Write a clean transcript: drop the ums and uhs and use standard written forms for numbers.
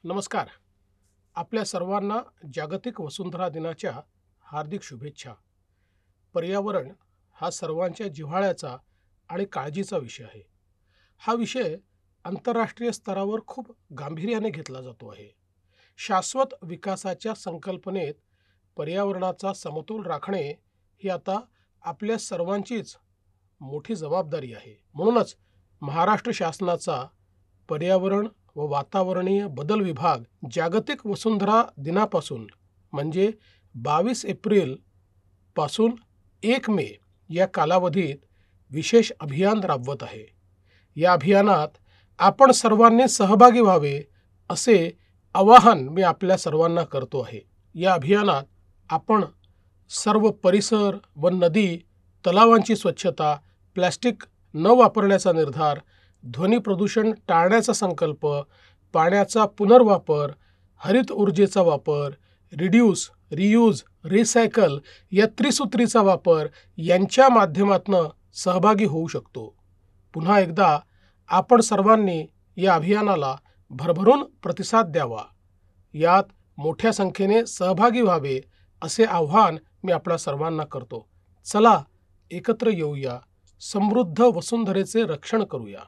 नमस्कार. आपल्या सर्वांना जागतिक वसुंधरा दिनाच्या हार्दिक शुभेच्छा. पर्यावरण हा सर्वांच्या जिव्हाळ्याचा आणि काळजीचा विषय आहे. हा विषय आंतरराष्ट्रीय स्तरावर खूप गांभीर्याने घेतला जातो आहे. शाश्वत विकासाच्या संकल्पनेत पर्यावरणाचा समतोल राखणे ही आता आपल्या सर्वांचीच मोठी जबाबदारी आहे. म्हणूनच महाराष्ट्र शासनाचा पर्यावरण व वातावरणीय बदल विभाग जागतिक वसुंधरा दिनापासून म्हणजे 22 एप्रिल पासून 1 मे या कालावधीत विशेष अभियान राबवत आहे. या अभियानात आपण सर्वांनी सहभागी व्हावे असे आवाहन मी आपल्या सर्वांना करतो आहे. या अभियानात आपण सर्व परिसर व नदी, तलावांची स्वच्छता, प्लास्टिक न वापरण्याचा निर्धार, ध्वनी प्रदूषण टाळण्याचा संकल्प, पाण्याचा पुनर्वापर, हरित ऊर्जेचा वापर, रिड्यूस, रियूज, रिसायकल या त्रिसूत्रीचा वापर यांच्या माध्यमातून सहभागी होऊ शकतो. पुन्हा एकदा आपण सर्वांनी या अभियानाला भरभरून प्रतिसाद द्यावा. यात मोठ्या संख्येने सहभागी व्हावे असे आव्हान मी आपल्या सर्वांना करतो. चला एकत्र येऊया, समृद्ध वसुंधरेचे रक्षण करूया.